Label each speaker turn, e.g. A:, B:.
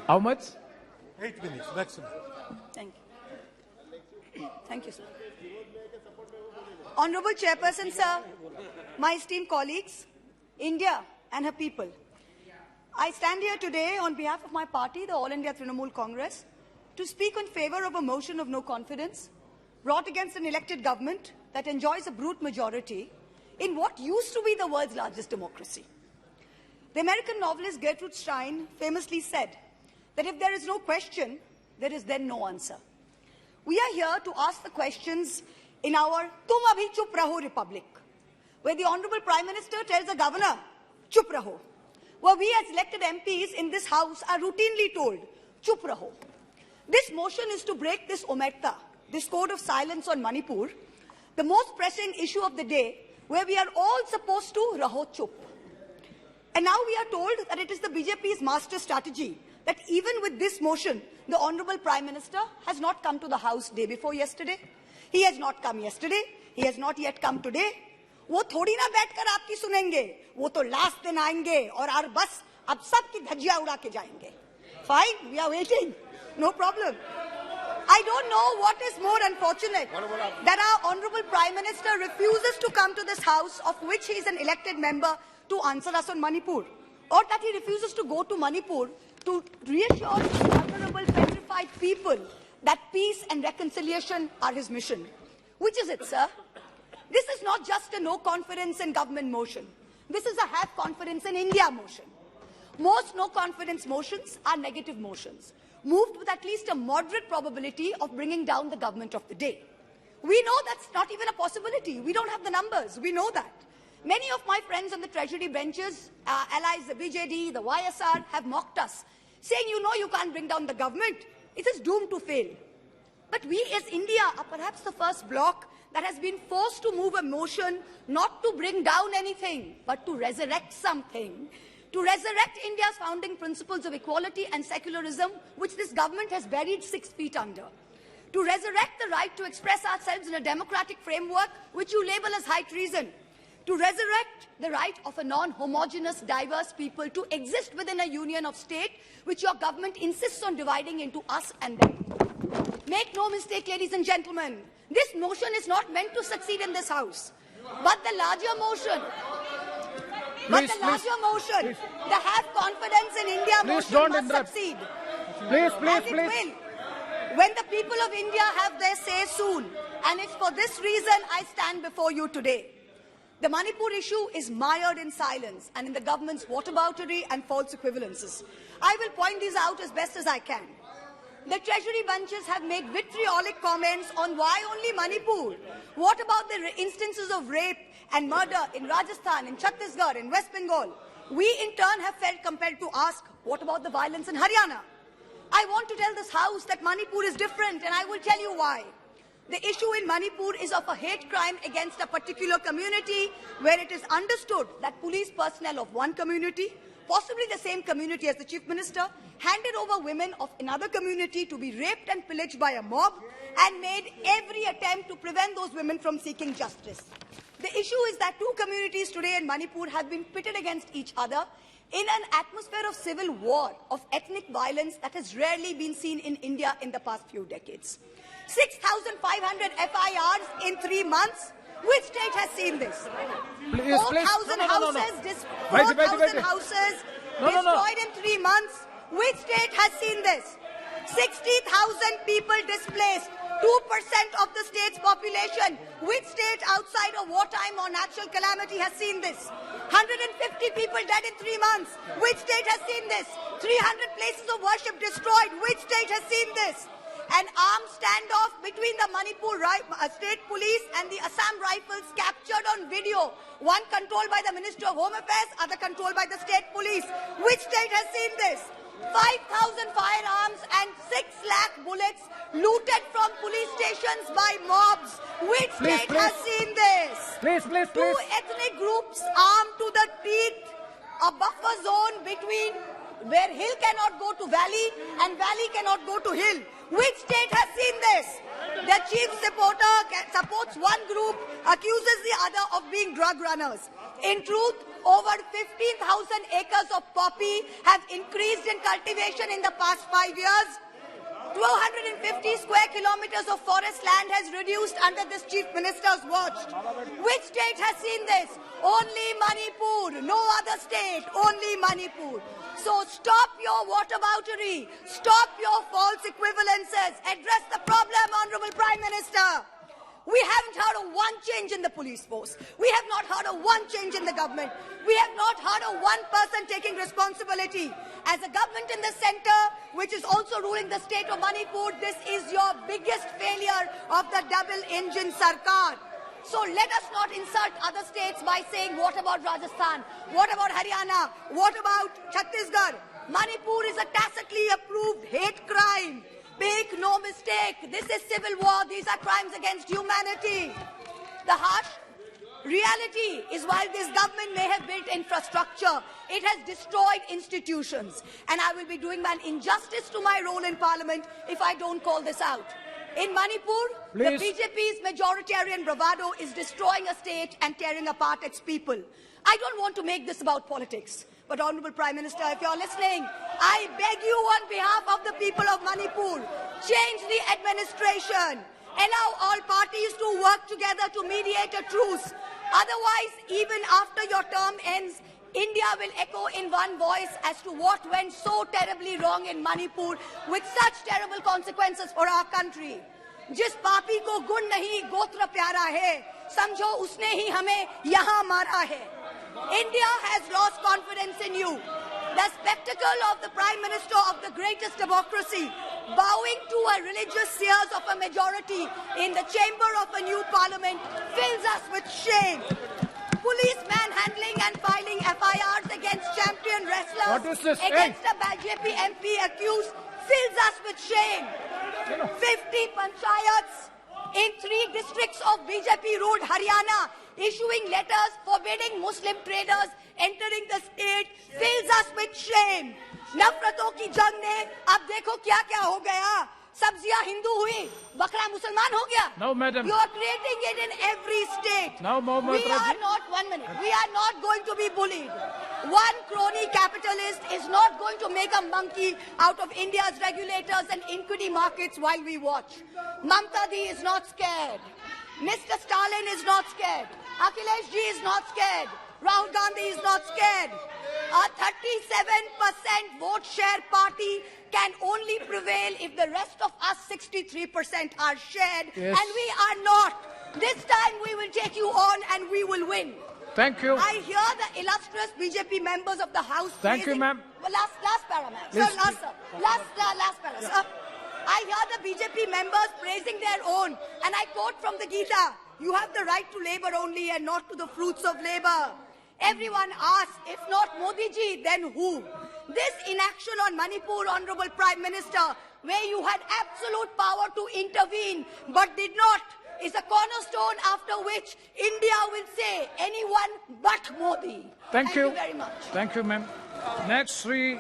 A: How much?
B: 8 minutes maximum.
C: Thank you. Thank you, sir. Honorable Chairperson, sir, my esteemed colleagues, India and her people, I stand here today on behalf of my party, the All India Trinamool Congress, to speak in favor of a motion of no confidence brought against an elected government that enjoys a brute majority in what used to be the world's largest democracy. The American novelist Gertrude Stein famously said that if there is no question, there is then no answer. We are here to ask the questions in our Tum Abhi Chup Raho Republic, where the Honorable Prime Minister tells the Governor, Chup Raho, where we as elected MPs in this House are routinely told, Chup Raho. This motion is to break this omerta, this code of silence on Manipur, the most pressing issue of the day, where we are all supposed to Raho Chup. And now we are told that it is the BJP's master strategy that even with this motion, the Honorable Prime Minister has not come to the House day before yesterday. He has not come yesterday. He has not yet come today. वो थोड़ी ना बैठकर आपकी सुनेंगे, वो तो last दिन आएंगे और बस अब सबकी धज्जियां उड़ा के जाएंगे. Fine, we are waiting. No problem. I don't know what is more unfortunate, that our Honorable Prime Minister refuses to come to this House, of which he is an elected member, to answer us on Manipur, or that he refuses to go to Manipur to reassure vulnerable, petrified people that peace and reconciliation are his mission. Which is it, sir? This is not just a no confidence in government motion. This is a have confidence in India motion. Most no confidence motions are negative motions, moved with at least a moderate probability of bringing down the government of the day. We know that's not even a possibility. We don't have the numbers. We know that. Many of my friends on the Treasury benches, allies, the BJD, the YSR, have mocked us, saying, you know, you can't bring down the government. It is doomed to fail. But we as India are perhaps the first bloc that has been forced to move a motion not to bring down anything, but to resurrect something, to resurrect India's founding principles of equality and secularism, which this government has buried 6 feet under, to resurrect the right to express ourselves in a democratic framework, which you label as high treason, to resurrect the right of a non-homogeneous, diverse people to exist within a union of state, which your government insists on dividing into us and them. Make no mistake, ladies and gentlemen, this motion is not meant to succeed in this House, but the larger motion, the have confidence in India motion must succeed.
A: Please.
C: Will, when the people of India have their say soon, and it's for this reason I stand before you today. The Manipur issue is mired in silence and in the government's whataboutery and false equivalences. I will point these out as best as I can. The Treasury bunches have made vitriolic comments on why only Manipur. What about the instances of rape and murder in Rajasthan, in Chhattisgarh, in West Bengal? We in turn have felt compelled to ask, what about the violence in Haryana? I want to tell this House that Manipur is different, and I will tell you why. The issue in Manipur is of a hate crime against a particular community, where it is understood that police personnel of one community, possibly the same community as the Chief Minister, handed over women of another community to be raped and pillaged by a mob, and made every attempt to prevent those women from seeking justice. The issue is that 2 communities today in Manipur have been pitted against each other in an atmosphere of civil war, of ethnic violence that has rarely been seen in India in the past few decades. 6,500 FIRs in 3 months. Which state has seen this? 4,000 houses, 4,000 houses destroyed in 3 months. Which state has seen this? 60,000 people displaced, 2% of the state's population. Which state outside of wartime or natural calamity has seen this? 150 people dead in 3 months. Which state has seen this? 300 places of worship destroyed. Which state has seen this? An armed standoff between the Manipur State Police and the Assam Rifles captured on video. One controlled by the Ministry of Home Affairs, other controlled by the State Police. Which state has seen this? 5,000 firearms and 6 lakh bullets looted from police stations by mobs. Which state has seen this? 2 ethnic groups armed to the teeth, a buffer zone between where hill cannot go to valley and valley cannot go to hill. Which state has seen this? The chief supporter supports one group, accuses the other of being drug runners. In truth, over 15,000 acres of poppy have increased in cultivation in the past 5 years. 250 square kilometers of forest land has reduced under this chief minister's watch. Which state has seen this? Only Manipur. No other state. Only Manipur. So stop your whataboutery. Stop your false equivalences. Address the problem, Honorable Prime Minister. We haven't heard of one change in the police force. We have not heard of one change in the government. We have not heard of one person taking responsibility. As a government in the center, which is also ruling the state of Manipur, this is your biggest failure of the double-engine Sarkar. So let us not insult other states by saying, what about Rajasthan? What about Haryana? What about Chhattisgarh? Manipur is a tacitly approved hate crime. Make no mistake, this is civil war. These are crimes against humanity. The harsh reality is while this government may have built infrastructure, it has destroyed institutions. And I will be doing an injustice to my role in parliament if I don't call this out. In Manipur,
A: Please.
C: the BJP's majoritarian bravado is destroying a state and tearing apart its people. I don't want to make this about politics. But Honorable Prime Minister, if you're listening, I beg you on behalf of the people of Manipur, change the administration. Allow all parties to work together to mediate a truce. Otherwise, even after your term ends, India will echo in one voice as to what went so terribly wrong in Manipur with such terrible consequences for our country. जिस पापी को गुण नहीं गोत्र प्यारा है, समझो उसने ही हमें यहाँ मारा है. India has lost confidence in you. The spectacle of the Prime Minister of the greatest democracy bowing to a religious seers of a majority in the chamber of a new parliament fills us with shame. Police manhandling and filing FIRs against champion wrestlers
A: What is this?
C: against a BJP MP accused fills us with shame. 50 panchayats in 3 districts of BJP ruled Haryana issuing letters forbidding Muslim traders entering the state fills us with shame. नफरतों की जंग ने अब देखो क्या क्या हो गया. सब्जियां हिंदू हुई, बकरा मुसलमान हो गया.
A: No, madam.
C: You are creating it in every state.
A: Now, Mohammed
C: we are
A: Raji.
C: not, 1 minute, we are not going to be bullied. One crony capitalist is not going to make a monkey out of India's regulators and equity markets while we watch. Mamta Di is not scared. Mr. Stalin is not scared. Akhilesh Ji is not scared. Rahul Gandhi is not scared. A 37% vote share party can only prevail if the rest of us 63% are shared,
A: Yes.
C: and we are not. This time we will take you on and we will win.
A: Thank you.
C: I hear the illustrious BJP members of the House.
A: Thank you,
C: praising-
A: ma'am.
C: Well, last para, ma'am.
A: Please,
C: Sir, last, sir. Last para, sir. I hear the BJP members praising their own, and I quote from the Gita, you have the right to labor only and not to the fruits of labor. Everyone asks, if not Modi ji, then who? This inaction on Manipur, Honorable Prime Minister, where you had absolute power to intervene but did not, is a cornerstone after which India will say anyone but Modi.
A: Thank you
C: very much.
A: Thank you, ma'am. Next, Sri